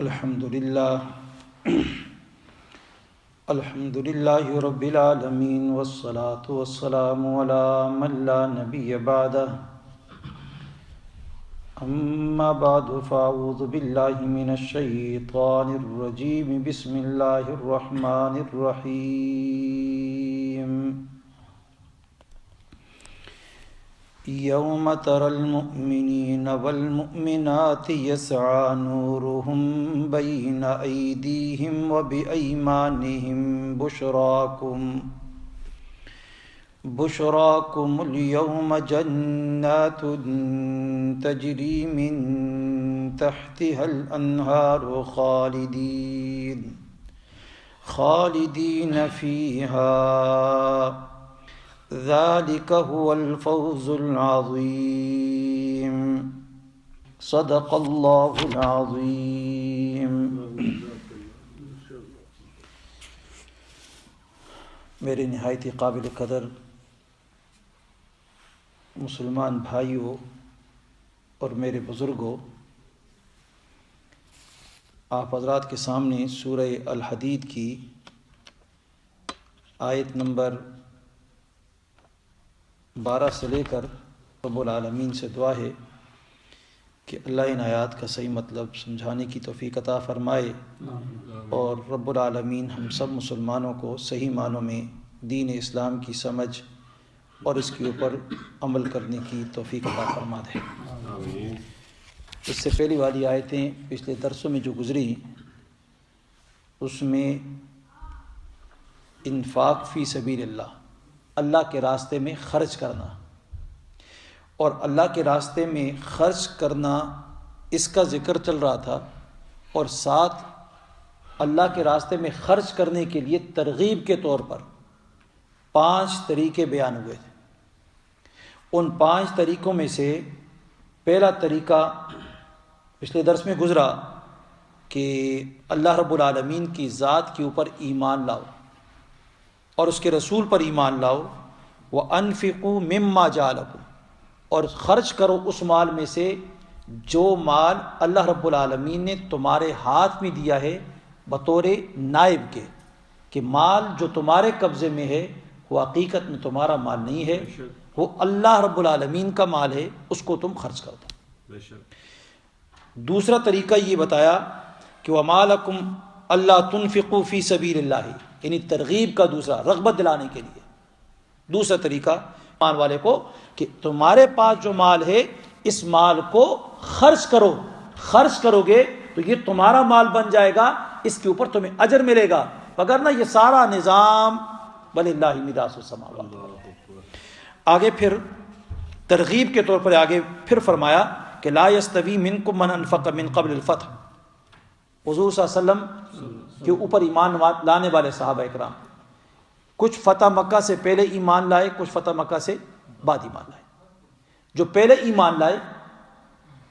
الحمد للہ رب العالمین والصلاة والسلام علی من لا نبی بعدہ اما بعد فاعوذ باللہ من الشیطان الرجیم بسم اللہ الرحمن الرحیم یوم تری المؤمنین والمؤمنات یسعی نورہم بین ایدیہم وبایمانہم بشراکم اليوم جنات تجری من تحتها الانہار خالدین فیہا ذلك هو الفوز العظیم صدق اللہ العظیم۔ میرے نہایت قابل قدر مسلمان بھائیوں اور میرے بزرگوں، آپ حضرات کے سامنے سورہ الحدید کی آیت نمبر 12 سے لے کر رب العالمین سے دعا ہے کہ اللہ ان آیات کا صحیح مطلب سمجھانے کی توفیق عطا فرمائے اور رب العالمین ہم سب مسلمانوں کو صحیح معنوں میں دین اسلام کی سمجھ اور اس کے اوپر عمل کرنے کی توفیق عطا فرما دے۔ اس سے پہلی والی آیتیں پچھلے درسوں میں جو گزری، اس میں انفاق فی سبیل اللہ کے راستے میں خرچ کرنا اور اللہ کے راستے میں خرچ کرنا، اس کا ذکر چل رہا تھا، اور ساتھ اللہ کے راستے میں خرچ کرنے کے لیے ترغیب کے طور پر 5 طریقے بیان ہوئے تھے۔ ان 5 طریقوں میں سے پہلا طریقہ پچھلے درس میں گزرا کہ اللہ رب العالمین کی ذات کے اوپر ایمان لاؤ اور اس کے رسول پر ایمان لاؤ، وَأَنفِقُوا مِمَّا جَعَلَكُمْ، اور خرچ کرو اس مال میں سے جو مال اللہ رب العالمین نے تمہارے ہاتھ میں دیا ہے بطور نائب کے، کہ مال جو تمہارے قبضے میں ہے وہ حقیقت میں تمہارا مال نہیں ہے، وہ اللہ رب العالمین کا مال ہے، اس کو تم خرچ کر دو۔ دوسرا طریقہ یہ بتایا کہ وَمَا لَكُمْ أَلَّا تُنْفِقُوا فِي سَبِيلِ اللَّهِ، یعنی ترغیب کا دوسرا، رغبت دلانے کے لیے دوسرا طریقہ مال والے کو کہ تمہارے پاس جو مال ہے اس مال کو خرچ کرو، خرچ کرو گے تو یہ تمہارا مال بن جائے گا، اس کے اوپر تمہیں اجر ملے گا، وگرنہ یہ سارا نظام وَلِلَّهِ مِيرَاثُ السَّمَاوَاتِ۔ آگے پھر ترغیب کے طور پر آگے پھر فرمایا کہ لا يستوی منکم من انفق من قبل الفتح، حضور صلی اللہ علیہ وسلم کے اوپر ایمان لانے والے صحابہ اکرام کچھ فتح مکہ سے پہلے ایمان لائے، کچھ فتح مکہ سے بعد ایمان لائے۔ جو پہلے ایمان لائے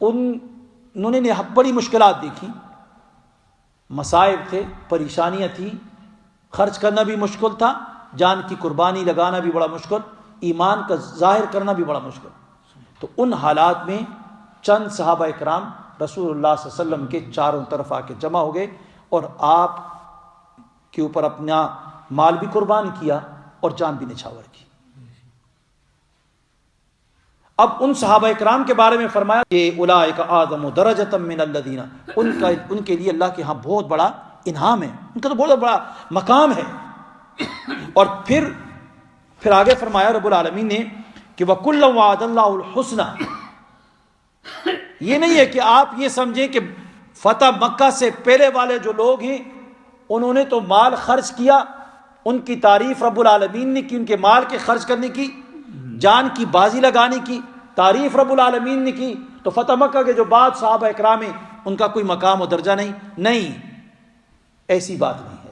انہوں نے بڑی مشکلات دیکھی، مصائب تھے، پریشانیاں تھیں، خرچ کرنا بھی مشکل تھا، جان کی قربانی لگانا بھی بڑا مشکل، ایمان کا ظاہر کرنا بھی بڑا مشکل۔ تو ان حالات میں چند صحابہ اکرام رسول اللہ صلی اللہ علیہ وسلم کے چاروں طرف آ کے جمع ہو گئے اور آپ کے اوپر اپنا مال بھی قربان کیا اور جان بھی نچھاور کی۔ اب ان صحابہ اکرام کے بارے میں فرمایا کہ اولئک اعظم درجۃ من الذین، ان کے لیے اللہ کے ہاں بہت بڑا انعام ہے، ان کا تو بہت بڑا مقام ہے۔ اور پھر آگے فرمایا رب العالمین نے کہ وَكُلًّا وَعَدَ اللَّهُ الْحُسْنَى، یہ نہیں ہے کہ آپ یہ سمجھیں کہ فتح مکہ سے پہلے والے جو لوگ ہیں انہوں نے تو مال خرچ کیا، ان کی تعریف رب العالمین نے کی، ان کے مال کے خرچ کرنے کی، جان کی بازی لگانے کی تعریف رب العالمین نے کی، تو فتح مکہ کے جو بعد صحابہ اکرام ہیں ان کا کوئی مقام و درجہ نہیں، ایسی بات نہیں ہے،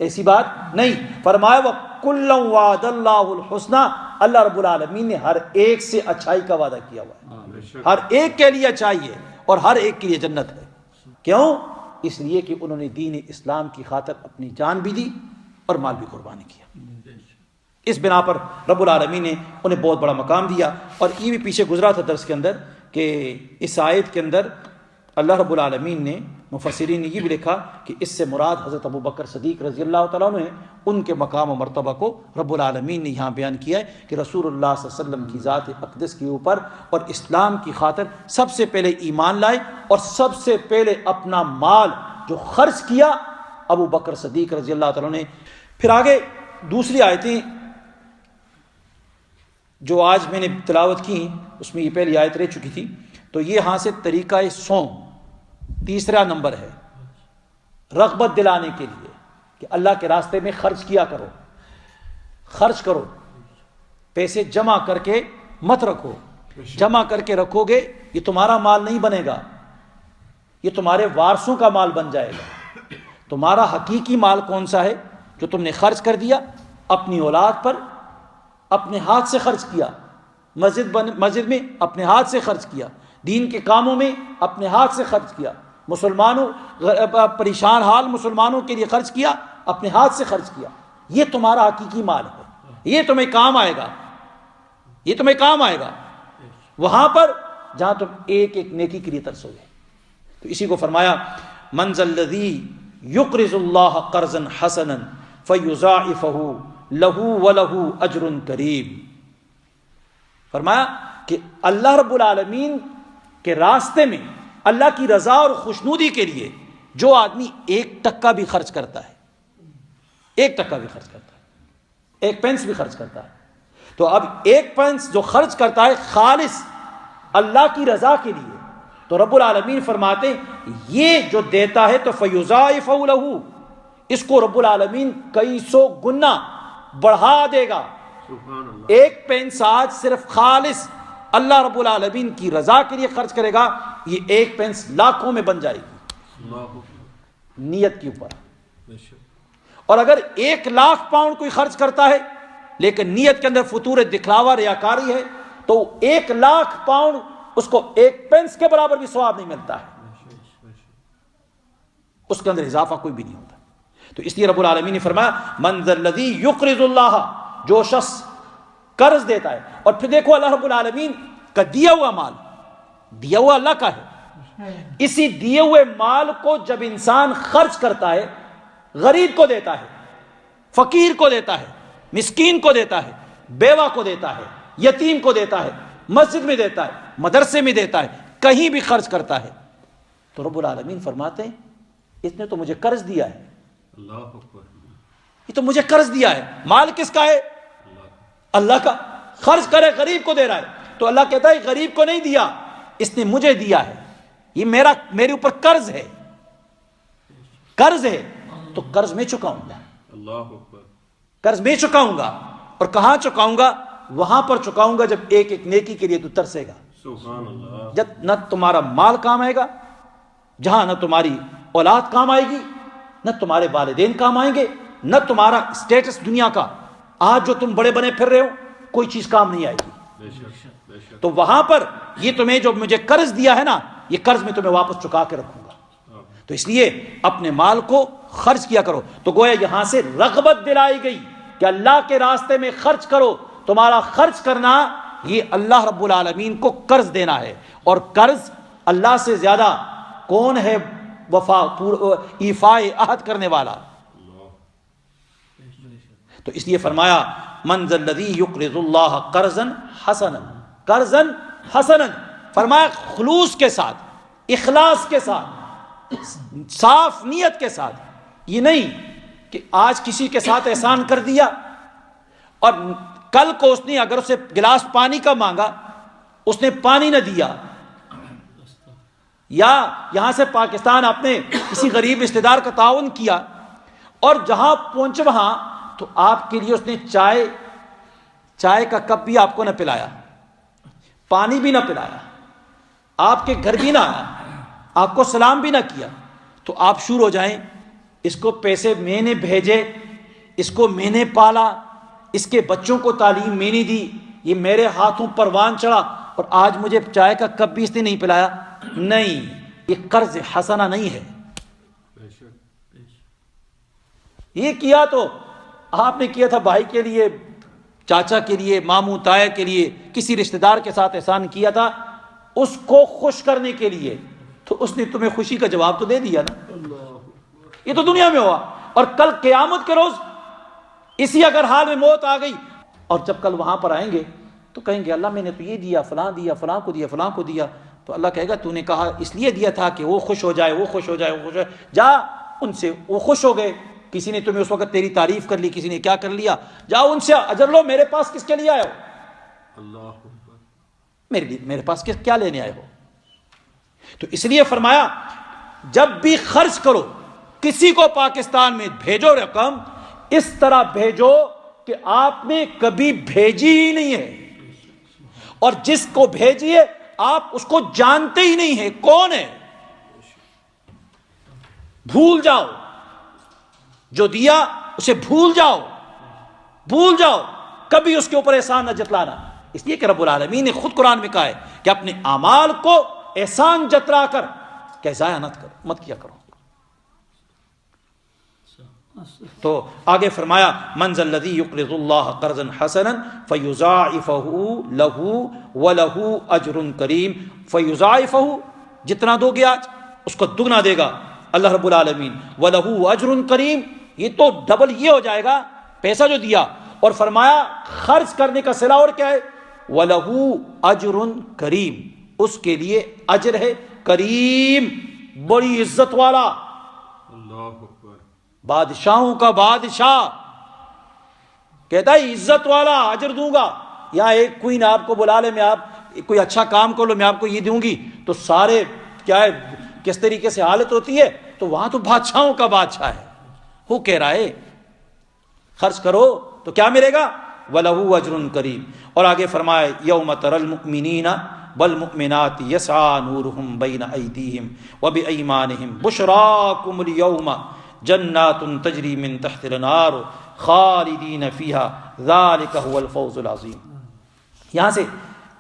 ایسی بات نہیں۔ فرمایا وَكُلًّا وَعَدَ اللَّهُ الْحُسْنَى، اللہ رب العالمین نے ہر ایک سے اچھائی کا وعدہ کیا ہوا ہے، ہر ایک کے لیے اچھائی ہے اور ہر ایک کے لیے جنت ہے۔ کیوں؟ اس لیے کہ انہوں نے دین اسلام کی خاطر اپنی جان بھی دی اور مال بھی قربانی کیا۔ اس بنا پر رب العالمین نے انہیں بہت بڑا مقام دیا۔ اور یہ بھی پیچھے گزرا تھا درس کے اندر کہ اس آیت کے اندر اللہ رب العالمین نے مفسرین نے یہ بھی لکھا کہ اس سے مراد حضرت ابو بکر صدیق رضی اللہ تعالیٰ عنہ ہیں، ان کے مقام و مرتبہ کو رب العالمین نے یہاں بیان کیا ہے کہ رسول اللہ صلی اللہ علیہ وسلم کی ذات اقدس کے اوپر اور اسلام کی خاطر سب سے پہلے ایمان لائے اور سب سے پہلے اپنا مال جو خرچ کیا ابو بکر صدیق رضی اللہ تعالیٰ نے۔ پھر آگے دوسری آیتیں جو آج میں نے تلاوت کی اس میں یہ پہلی آیت رہ چکی تھی، تو یہ ہاں سے طریقہ صوم تیسرا نمبر ہے، رغبت دلانے کے لیے کہ اللہ کے راستے میں خرچ کیا کرو، خرچ کرو، پیسے جمع کر کے مت رکھو، جمع کر کے رکھو گے یہ تمہارا مال نہیں بنے گا، یہ تمہارے وارثوں کا مال بن جائے گا۔ تمہارا حقیقی مال کون سا ہے؟ جو تم نے خرچ کر دیا اپنی اولاد پر، اپنے ہاتھ سے خرچ کیا، مسجد میں اپنے ہاتھ سے خرچ کیا، دین کے کاموں میں اپنے ہاتھ سے خرچ کیا، مسلمانوں پریشان حال مسلمانوں کے لیے خرچ کیا، اپنے ہاتھ سے خرچ کیا، یہ تمہارا حقیقی مال ہے، یہ تمہیں کام آئے گا، یہ تمہیں کام آئے گا وہاں پر جہاں تم ایک ایک نیکی کے لیے ترسو گے۔ تو اسی کو فرمایا من ذا الذی یقرض اللہ قرضا حسنا فیضاعفہ لہ ولہ اجر کریم۔ فرمایا کہ اللہ رب العالمین کے راستے میں اللہ کی رضا اور خوشنودی کے لیے جو آدمی 1% بھی خرچ کرتا ہے، 1% بھی خرچ کرتا ہے، 1 پینس بھی خرچ کرتا ہے، تو اب 1 پینس جو خرچ کرتا ہے خالص اللہ کی رضا کے لیے، تو رب العالمین فرماتے ہیں یہ جو دیتا ہے تو فیضاعفہ لہ، اس کو رب العالمین کئی سو گنا بڑھا دے گا۔ 1 پینس آج صرف خالص اللہ رب العالمین کی رضا کے لیے خرچ کرے گا، یہ 1 پینس لاکھوں میں بن جائے گی نیت کے اوپر۔ اور اگر 1 لاکھ پاؤنڈ کوئی خرچ کرتا ہے لیکن نیت کے اندر فتور دکھلاوا ریاکاری ہے تو 1 لاکھ پاؤنڈ اس کو 1 پینس کے برابر بھی ثواب نہیں ملتا ہے، اس کے اندر اضافہ کوئی بھی نہیں ہوتا۔ تو اس لیے رب العالمین نے فرمایا من ذا الذی یقرض اللہ، جو شخص قرض دیتا ہے، اور پھر دیکھو اللہ رب العالمین کا دیا ہوا مال، دیا ہوا اللہ کا ہے، اسی دیے ہوئے مال کو جب انسان خرچ کرتا ہے، غریب کو دیتا ہے، فقیر کو دیتا ہے، مسکین کو دیتا ہے، بیوہ کو دیتا ہے، یتیم کو دیتا ہے، مسجد میں دیتا ہے، مدرسے میں دیتا ہے، کہیں بھی خرچ کرتا ہے، تو رب العالمین فرماتے ہیں اس نے تو مجھے قرض دیا ہے، یہ تو مجھے قرض دیا ہے۔ مال کس کا ہے؟ اللہ کا۔ خرچ کرے غریب کو دے رہا ہے تو اللہ کہتا ہے غریب کو نہیں دیا، اس نے مجھے دیا ہے، یہ میرے اوپر قرض ہے، قرض ہے تو قرض میں چکاؤں گا، قرض میں چکاؤں گا، اور کہاں چکاؤں گا؟ وہاں پر چکاؤں گا جب ایک ایک نیکی کے لیے تو ترسے گا، جب نہ تمہارا مال کام آئے گا، جہاں نہ تمہاری اولاد کام آئے گی، نہ تمہارے والدین کام آئیں گے، نہ تمہارا اسٹیٹس دنیا کا آج جو تم بڑے بنے پھر رہے ہو کوئی چیز کام نہیں آئے گی۔ تو وہاں پر یہ تمہیں جو مجھے قرض دیا ہے نا، یہ قرض میں تمہیں واپس چکا کے رکھوں گا، تو اس لیے اپنے مال کو خرچ کیا کرو۔ تو گویا یہاں سے رغبت دلائی گئی کہ اللہ کے راستے میں خرچ کرو، تمہارا خرچ کرنا یہ اللہ رب العالمین کو قرض دینا ہے، اور قرض اللہ سے زیادہ کون ہے ایفاء عہد کرنے والا؟ تو اس لیے فرمایا من ذا الذی یقرض اللہ قرضا حسنا، قرضا حسنا، فرمایا خلوص کے ساتھ، اخلاص کے ساتھ، صاف نیت کے ساتھ، یہ نہیں کہ آج کسی کے ساتھ احسان کر دیا اور کل کو اس نے اگر اسے گلاس پانی کا مانگا اس نے پانی نہ دیا، یا یہاں سے پاکستان آپ نے کسی غریب رشتہ دار کا تعاون کیا اور جہاں پہنچے وہاں تو آپ کے لیے اس نے چائے کا کپ بھی آپ کو نہ پلایا، پانی بھی نہ پلایا، آپ کے گھر بھی نہ آیا، آپ کو سلام بھی نہ کیا، تو آپ شروع ہو جائیں اس کو پیسے میں نے بھیجے، اس کو میں نے پالا، اس کے بچوں کو تعلیم میں نے دی، یہ میرے ہاتھوں پروان چڑھا اور آج مجھے چائے کا کپ بھی اس نے نہیں پلایا۔ نہیں، یہ قرض حسنہ نہیں ہے۔ یہ کیا تو آپ نے کیا تھا بھائی کے لیے، چاچا کے لیے، ماموں تایا کے لیے، کسی رشتہ دار کے ساتھ احسان کیا تھا اس کو خوش کرنے کے لیے، تو اس نے تمہیں خوشی کا جواب تو دے دیا نا. یہ تو دنیا میں ہوا. اور کل قیامت کے روز اسی اگر حال میں موت آ گئی اور جب کل وہاں پر آئیں گے تو کہیں گے اللہ میں نے تو یہ دیا، فلاں دیا، فلاں کو دیا، فلاں کو دیا. تو اللہ کہے گا تو نے کہا اس لیے دیا تھا کہ وہ خوش ہو جائے، وہ خوش ہو جائے، وہ خوش ہو جائے. جا ان سے، وہ خوش ہو گئے. کسی نے تمہیں اس وقت تیری تعریف کر لی، کسی نے کیا کر لیا، جاؤ ان سے اجر لو. میرے پاس کس کے لیے آئے ہو؟ میرے پاس کیا لینے آئے ہو؟ تو اس لیے فرمایا جب بھی خرچ کرو کسی کو پاکستان میں بھیجو رقم، اس طرح بھیجو کہ آپ نے کبھی بھیجی ہی نہیں ہے، اور جس کو بھیجیے آپ اس کو جانتے ہی نہیں ہیں کون ہے. بھول جاؤ جو دیا اسے، بھول جاؤ کبھی اس کے اوپر احسان نہ جتلانا. اس لیے کہ رب العالمین نے خود قرآن میں کہا ہے کہ اپنے اعمال کو احسان جتلا کر کہ ضائع مت کیا کرو. تو آگے فرمایا من ذا الذی یقرض اللہ قرضا حسنا فیضاعفہ لہ ولہ اجر کریم. فیضاعفہ جتنا دو گے آج اس کو دگنا دے گا اللہ رب العالمین. ولہ اجر کریم یہ تو ڈبل یہ ہو جائے گا پیسہ جو دیا. اور فرمایا خرچ کرنے کا صلہ اور کیا ہے؟ وَلَهُ أَجْرٌ کریم، اس کے لیے اجر ہے کریم، بڑی عزت والا. بادشاہوں کا بادشاہ کہتا ہے عزت والا اجر دوں گا. یا ایک کوئین آپ کو بلا لے، میں آپ کوئی اچھا کام کر لو، میں آپ کو یہ دوں گی، تو سارے کیا ہے کس طریقے سے حالت ہوتی ہے. تو وہاں تو بادشاہوں کا بادشاہ ہے، وہ کہہ رہا ہے خرچ کرو تو کیا ملے گا؟ وَلَهُ أَجْرٌ کریم. اور آگے فرمائے یوم تری المؤمنین والمؤمنات یسعی نورہم بین ایدیہم وبایمانہم بشراکم اليوم جنات تجری من تحت الانہار خالدین فیہا ذالک هو الفوز العظیم. یہاں سے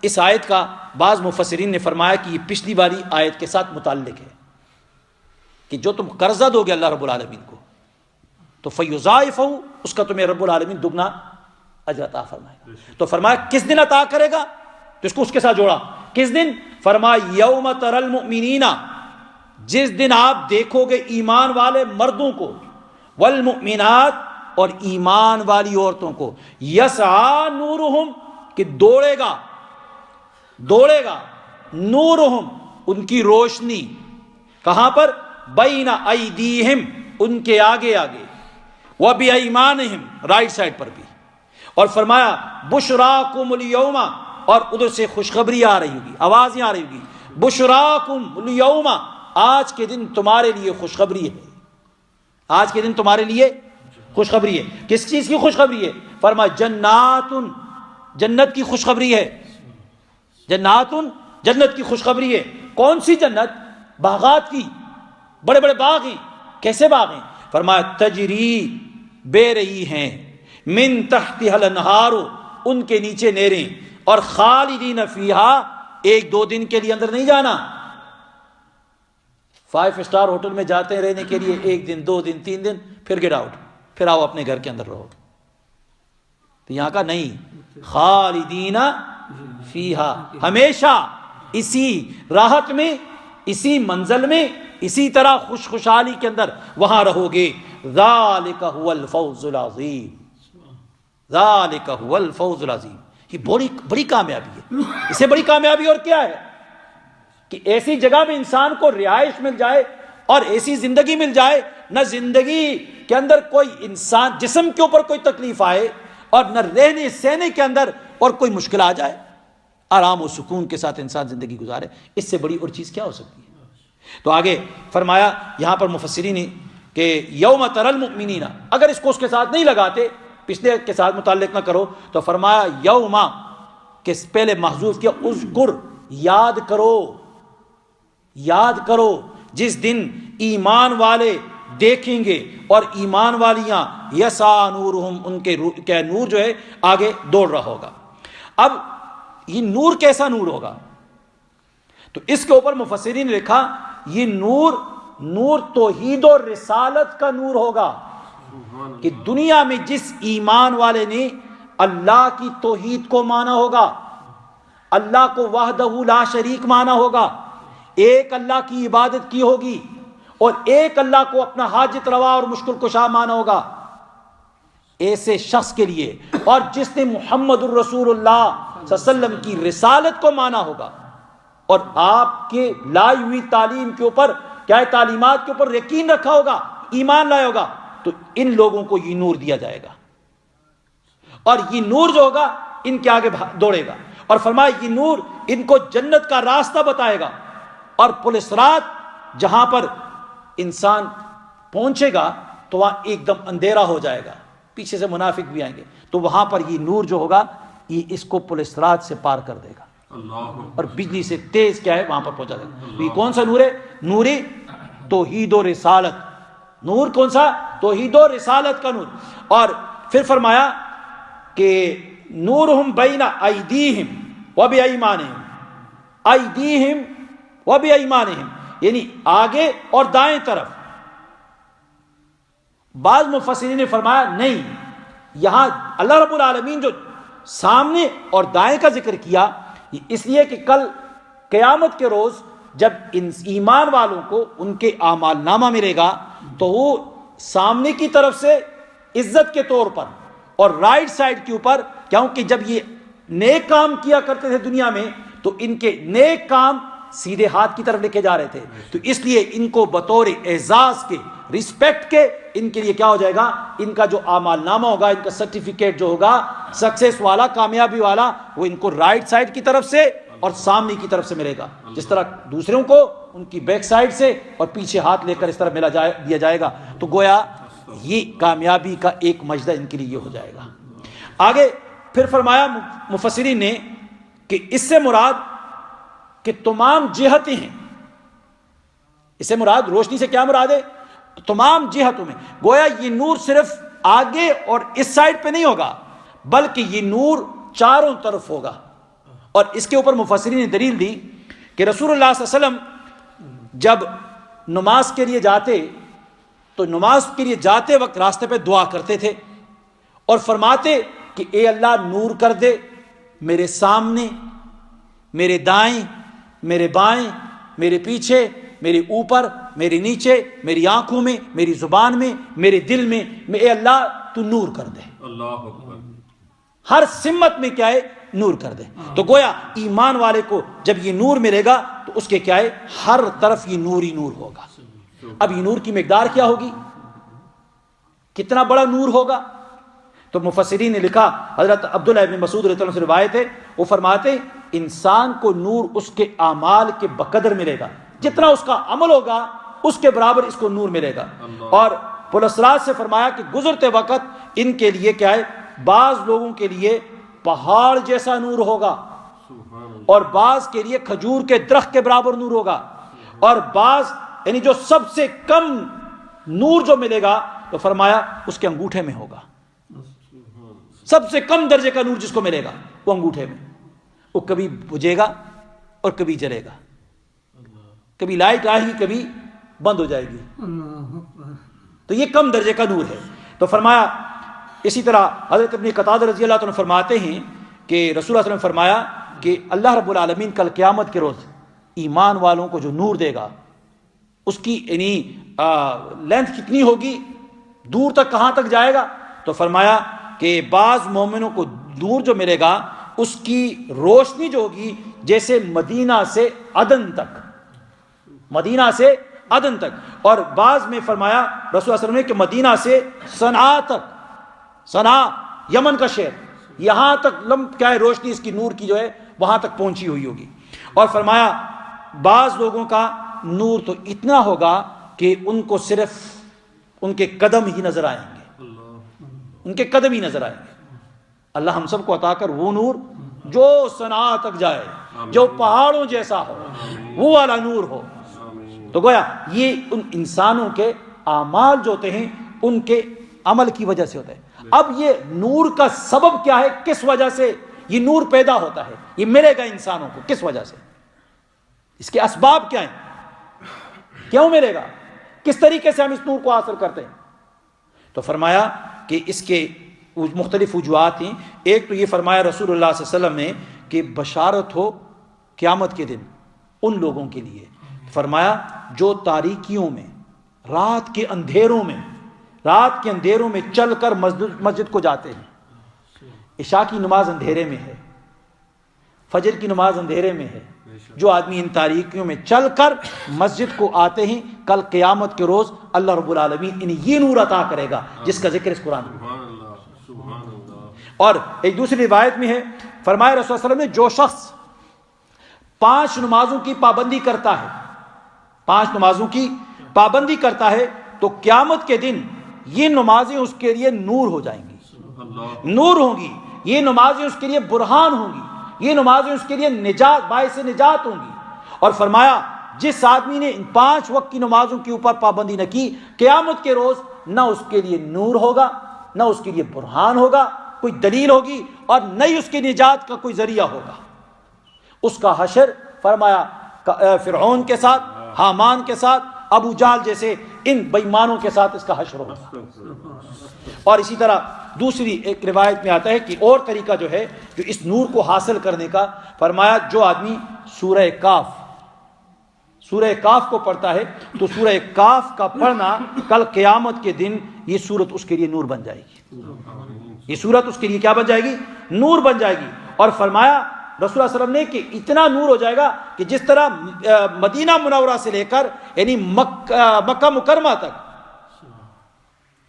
اس آیت کا بعض مفسرین نے فرمایا کہ یہ پچھلی والی آیت کے ساتھ متعلق ہے کہ جو تم قرضہ دو گے اللہ رب العالمین کو تو فیضاعفہ، اس کا تمہیں رب العالمین دگنا اجر عطا فرمائے گا. تو فرمایا کس دن عطا کرے گا؟ تو اس کو اس کے ساتھ جوڑا. کس دن؟ فرمایا یوم تری المؤمنین، جس دن آپ دیکھو گے ایمان والے مردوں کو، والمؤمنات اور ایمان والی عورتوں کو، یسعی نورہم کہ دوڑے گا نورہم ان کی روشنی، کہاں پر؟ بین ایدیہم ان کے آگے وبایمانہم رائٹ سائڈ پر بھی. اور فرمایا بشراکم الیوم، اور ادھر سے خوشخبری آ رہی ہوگی، آوازیں آ رہی ہوگی، بشراکم الیوم آج کے دن تمہارے لیے خوشخبری ہے. آج کے دن تمہارے لیے خوشخبری ہے. کس چیز کی خوشخبری ہے؟ فرمایا جنات، جنت کی خوشخبری ہے. جنت کی خوشخبری ہے. کون سی جنت؟ باغات کی، بڑے بڑے باغ ہیں. کیسے باغ ہیں؟ فرمایا تجری بے رہی ہیں، من تحتها الانہار ان کے نیچے نہریں، اور خالدین فیہا ایک دو دن کے لیے اندر نہیں جانا. 5 اسٹار ہوٹل میں جاتے ہیں رہنے کے لیے، 1 دن 2 دن 3 دن پھر گیٹ آؤٹ، پھر آؤ اپنے گھر کے اندر رہو. تو یہاں کا نہیں، خالدین فیہا ہمیشہ اسی راحت میں، اسی منزل میں، اسی طرح خوشحالی کے اندر وہاں رہو گے. ذالک هو الفوز العظیم، ذالک هو الفوز العظیم. یہ بڑی کامیابی ہے. اس سے بڑی کامیابی اور کیا ہے کہ ایسی جگہ میں انسان کو رہائش مل جائے اور ایسی زندگی مل جائے، نہ زندگی کے اندر کوئی انسان جسم کے اوپر کوئی تکلیف آئے، اور نہ رہنے سہنے کے اندر اور کوئی مشکل آ جائے، آرام و سکون کے ساتھ انسان زندگی گزارے. اس سے بڑی اور چیز کیا ہو سکتی ہے؟ تو آگے فرمایا یہاں پر مفسرین نے کہ یوم تری المؤمنین، اگر اس کو اس کے ساتھ نہیں لگاتے، پچھلے کے ساتھ متعلق نہ کرو، تو فرمایا یوم کہ پہلے محذوف کیا، اذکر یاد کرو جس دن ایمان والے دیکھیں گے اور ایمان والیاں یسعی نورہم ان کے نور جو ہے آگے دوڑ رہا ہوگا. اب یہ نور کیسا نور ہوگا؟ تو اس کے اوپر مفسرین نے لکھا یہ نور توحید و رسالت کا نور ہوگا کہ دنیا میں جس ایمان والے نے اللہ کی توحید کو مانا ہوگا، اللہ کو وحدہ لا شریک مانا ہوگا، ایک اللہ کی عبادت کی ہوگی اور ایک اللہ کو اپنا حاجت روا اور مشکل کشا مانا ہوگا، ایسے شخص کے لیے، اور جس نے محمد الرسول اللہ صلی اللہ علیہ وسلم کی رسالت کو مانا ہوگا اور آپ کے لائی ہوئی تعلیم کے اوپر، کیا ہے، تعلیمات کے اوپر یقین رکھا ہوگا، ایمان لایا ہوگا، تو ان لوگوں کو یہ نور دیا جائے گا، اور یہ نور جو ہوگا ان کے آگے دوڑے گا، اور فرمایا یہ نور ان کو جنت کا راستہ بتائے گا، اور پل صراط جہاں پر انسان پہنچے گا تو وہاں ایک دم اندھیرا ہو جائے گا، پیچھے سے منافق بھی آئیں گے، تو وہاں پر یہ نور جو ہوگا یہ اس کو پل صراط سے پار کر دے گا، اور بجلی سے تیز کیا ہے وہاں پر پہنچا دے گا۔ یہ کون سا نور ہے؟ نوری توحید و رسالت، نور کون سا؟ توحید و رسالت کا نور۔ اور پھر فرمایا کہ نورہم بین ایدیہم و بایمانہم، ایدیہم و بایمانہم، یعنی آگے اور دائیں طرف۔ بعض مفسرین نے فرمایا نہیں، یہاں اللہ رب العالمین جو سامنے اور دائیں کا ذکر کیا اس لیے کہ کل قیامت کے روز جب ایمان والوں کو ان کے اعمال نامہ ملے گا تو وہ سامنے کی طرف سے عزت کے طور پر اور رائٹ سائڈ کے اوپر، کیونکہ جب یہ نیک کام کیا کرتے تھے دنیا میں تو ان کے نیک کام سیدھے ہاتھ کی طرف لے کے جا رہے تھے، تو اس لیے ان کو بطور اعزاز کے، رسپیکٹ کے، ان کے لیے کیا ہو جائے گا، ان کا جو اعمال نامہ ہوگا، ان کا سرٹیفکیٹ جو ہوگا سکسیس والا، کامیابی والا، وہ ان کو رائٹ سائڈ کی طرف سے اور سامنے کی طرف سے ملے گا، جس طرح دوسروں کو ان کی بیک سائڈ سے اور پیچھے ہاتھ لے کر اس طرح دیا جائے گا۔ تو گویا یہ کامیابی کا ایک مجدہ ان کے لیے یہ ہو جائے گا۔ آگے پھر فرمایا مفسرین نے کہ اس سے مراد کہ تمام جہتیں ہیں، اس سے مراد روشنی سے کیا مراد ہے؟ تمام جہتوں میں۔ گویا یہ نور صرف آگے اور اس سائڈ پہ نہیں ہوگا بلکہ یہ نور چاروں طرف ہوگا۔ اور اس کے اوپر مفسرین نے دلیل دی کہ رسول اللہ صلی اللہ علیہ وسلم جب نماز کے لیے جاتے تو نماز کے لیے جاتے وقت راستے پہ دعا کرتے تھے اور فرماتے کہ اے اللہ نور کر دے میرے سامنے، میرے دائیں، میرے بائیں، میرے پیچھے، میرے اوپر، میرے نیچے، میری آنکھوں میں، میری زبان میں، میرے دل میں، اے اللہ تو نور کر دے، اللہ اکبر، ہر سمت میں کیا ہے، نور کر دے۔ تو گویا ایمان والے کو جب یہ نور ملے گا تو اس کے کیا ہے، ہر طرف یہ نور ہی نور ہوگا۔ اب یہ نور کی مقدار کیا ہوگی، کتنا بڑا نور ہوگا؟ تو مفسرین نے لکھا، حضرت عبداللہ ابن مسعود رضی اللہ عنہ سے روایت ہے، وہ فرماتے انسان کو نور اس کے اعمال کے بقدر ملے گا، جتنا اس کا عمل ہوگا اس کے برابر اس کو نور ملے گا۔ اور پلسرات سے فرمایا کہ گزرتے وقت ان کے لیے کیا ہے، بعض لوگوں کے لیے پہاڑ جیسا نور ہوگا، اور بعض کے لیے کھجور کے درخت کے برابر نور ہوگا، اور بعض یعنی جو سب سے کم نور جو ملے گا تو فرمایا اس کے انگوٹھے میں ہوگا، سب سے کم درجے کا نور جس کو ملے گا وہ انگوٹھے میں، وہ کبھی بجھے گا اور کبھی جلے گا، کبھی لائٹ آئے گی کبھی بند ہو جائے گی، تو یہ کم درجے کا نور ہے۔ تو فرمایا اسی طرح حضرت ابن قتادہ رضی اللہ عنہ فرماتے ہیں کہ رسول اللہ صلی اللہ علیہ وسلم فرمایا کہ اللہ رب العالمین کل قیامت کے روز ایمان والوں کو جو نور دے گا اس کی یعنی لینتھ کتنی ہوگی، دور تک کہاں تک جائے گا؟ تو فرمایا کہ بعض مومنوں کو نور جو ملے گا اس کی روشنی جو ہوگی جیسے مدینہ سے عدن تک، مدینہ سے عدن تک، اور بعض میں فرمایا رسول اللہ صلی اللہ علیہ وسلم نے کہ مدینہ سے صنعاء تک، صنعاء یمن کا شہر، یہاں تک کیا ہے روشنی اس کی نور کی جو ہے وہاں تک پہنچی ہوئی ہوگی۔ اور فرمایا بعض لوگوں کا نور تو اتنا ہوگا کہ ان کو صرف ان کے قدم ہی نظر آئیں گے، ان کے قدم ہی نظر آئیں گے۔ اللہ ہم سب کو عطا کر وہ نور جو صنعاء تک جائے، جو پہاڑوں جیسا ہو، وہ والا نور ہو۔ تو گویا یہ ان انسانوں کے اعمال جو ہوتے ہیں ان کے عمل کی وجہ سے ہوتا ہے۔ اب یہ نور کا سبب کیا ہے، کس وجہ سے یہ نور پیدا ہوتا ہے، یہ ملے گا انسانوں کو کس وجہ سے، اس کے اسباب کیا ہیں، کیوں ملے گا، کس طریقے سے ہم اس نور کو حاصل کرتے ہیں؟ تو فرمایا کہ اس کے مختلف وجوہات ہیں۔ ایک تو یہ فرمایا رسول اللہ صلی اللہ علیہ وسلم نے کہ بشارت ہو قیامت کے دن ان لوگوں کے لیے فرمایا جو تاریکیوں میں، رات کے اندھیروں میں چل کر مسجد کو جاتے ہیں. عشاء کی نماز اندھیرے میں ہے، فجر کی نماز اندھیرے میں ہے. جو آدمی ان تاریکیوں میں چل کر مسجد کو آتے ہیں، کل قیامت کے روز اللہ رب العالمین انہیں یہ نور عطا کرے گا جس کا ذکر اس قرآن میں. اور ایک دوسری روایت میں ہے، فرمایا رسول اللہ علیہ وسلم نے جو شخص 5 نمازوں کی پابندی کرتا ہے، 5 نمازوں کی پابندی کرتا ہے تو قیامت کے دن یہ نمازیں اس کے لیے نور ہو جائیں گی، نور ہوں گی. یہ نمازیں اس کے لیے برہان ہوں گی، یہ نمازیں اس کے لیے نجات، باعث نجات ہوں گی. اور فرمایا جس آدمی نے ان 5 وقت کی نمازوں کے اوپر پابندی نہ کی، قیامت کے روز نہ اس کے لیے نور ہوگا، نہ اس کے لیے برہان ہوگا، کوئی دلیل ہوگی، اور نہ ہی اس کی نجات کا کوئی ذریعہ ہوگا. اس کا حشر فرمایا فرعون کے ساتھ، حامان کے ساتھ، ابو جہل جیسے ان بےایمانوں کے ساتھ اس کا حشر ہوگا. اور اسی طرح دوسری ایک روایت میں آتا ہے کہ اور طریقہ جو ہے جو اس نور کو حاصل کرنے کا، فرمایا جو آدمی سورہ کاف کو پڑھتا ہے تو سورہ کاف کا پڑھنا کل قیامت کے دن یہ سورت اس کے لیے نور بن جائے گی. یہ سورت اس کے لیے کیا بن جائے گی؟ نور بن جائے گی. اور فرمایا رسول اللہ صلی اللہ علیہ وسلم نے کہ اتنا نور ہو جائے گا کہ جس طرح مدینہ منورہ سے لے کر یعنی مکہ مکرمہ تک،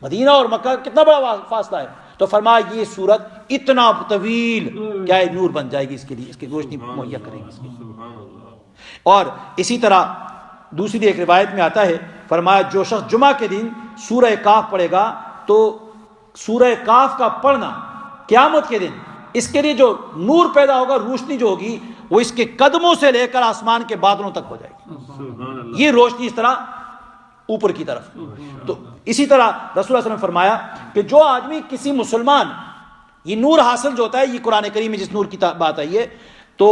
مدینہ اور مکہ کتنا بڑا فاصلہ ہے، تو فرمایا یہ سورت اتنا طویل کیا ہے نور بن جائے گی، اس کے لیے اس کی روشنی مہیا کرے گی اس کی. اور اسی طرح دوسری ایک روایت میں آتا ہے، فرمایا جو شخص جمعہ کے دن سورہ کاف پڑھے گا تو سورہ کاف کا پڑھنا قیامت کے دن اس کے لیے جو نور پیدا ہوگا، روشنی جو ہوگی وہ اس کے قدموں سے لے کر آسمان کے بادلوں تک ہو جائے گی. یہ روشنی اس طرح اوپر کی طرف. تو اسی طرح رسول اللہ صلی اللہ علیہ وسلم نے فرمایا کہ جو آدمی کسی مسلمان، یہ نور حاصل جو ہوتا ہے، یہ قرآن کریم میں جس نور کی بات آئی ہے، تو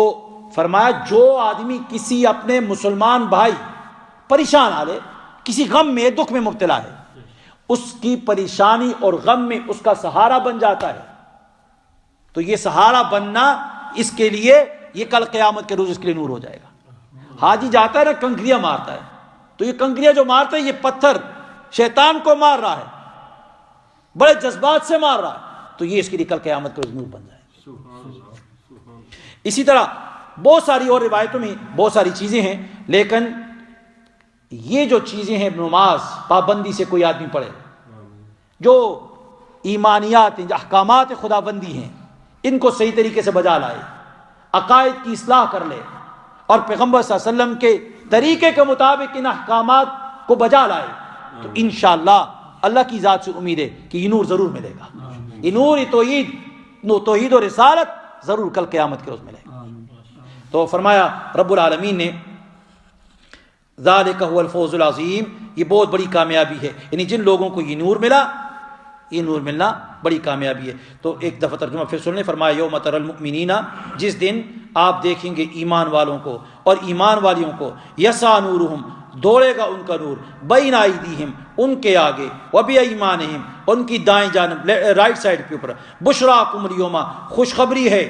فرمایا جو آدمی کسی اپنے مسلمان بھائی پریشان حال ہے، کسی غم میں دکھ میں مبتلا ہے، اس کی پریشانی اور غم میں اس کا سہارا بن جاتا ہے، تو یہ سہارا بننا اس کے لیے یہ کل قیامت کے روز اس کے لیے نور ہو جائے گا. حاجی جاتا ہے نا کنکریاں مارتا ہے، تو یہ کنکریاں جو مارتا ہے یہ پتھر شیطان کو مار رہا ہے، بڑے جذبات سے مار رہا ہے، تو یہ اس کے لیے کل قیامت کے روز نور بن جائے گا. اسی طرح بہت ساری اور روایتوں میں بہت ساری چیزیں ہیں، لیکن یہ جو چیزیں ہیں نماز پابندی سے کوئی آدمی پڑھے، جو ایمانیات ہیں، جو احکامات خدا بندی ہیں، ان کو صحیح طریقے سے بجا لائے، عقائد کی اصلاح کر لے اور پیغمبر صلی اللہ علیہ وسلم کے طریقے کے مطابق ان احکامات کو بجا لائے، تو انشاءاللہ اللہ کی ذات سے امید ہے کہ یہ نور ضرور ملے گا. یہ نور توحید و رسالت ضرور کل قیامت کے روز ملے گا. تو فرمایا رب العالمین نے ذالک هو الفوز العظیم، یہ بہت بڑی کامیابی ہے، یعنی جن لوگوں کو یہ نور ملا، یہ نور ملنا بڑی کامیابی ہے. تو ایک دفعہ ترجمہ پھر سن لیں، فرمایا یوم تری المؤمنین، جس دن آپ دیکھیں گے ایمان والوں کو اور ایمان والیوں کو، یسعی نورہم، دوڑے گا ان کا نور، بین ایدیہم، ان کے آگے، وبایمانہم، ان کی دائیں جانب رائٹ سائڈ کے اوپر، بشراکم الیوم، خوشخبری ہے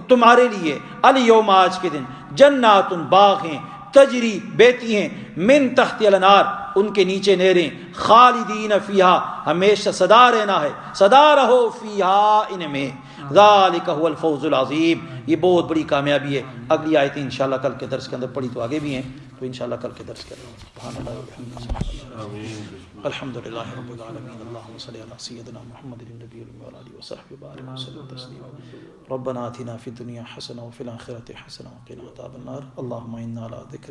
تمہارے لیے، الیوم، آج کے دن، جنات، باغ ہیں، تجری، بہتی ہیں، من تحت الانہار، ان کے نیچے نہریں، خالدین فیہا، ہمیشہ سدا رہنا ہے، سدا رہو فیہا، ان میں، ذالک هو الفوز العظیم، یہ بہت بڑی کامیابی ہے. اگلی آیتیں انشاءاللہ کل کے درس کے اندر پڑھی تو آگے بھی ہیں، تو انشاءاللہ کل کے درس کے اندر. سبحان اللہ وبحمدہ، الحمدللہ رب العالمین، اللہم صلی علی سیدنا محمد النبی وعلی آلہ وصحبہ وبارک وسلم تسلیما. ربنا آتنا فی الدنیا حسنہ وفی الآخرۃ حسنہ وقنا عذاب النار. اللہم انا علی ذکرک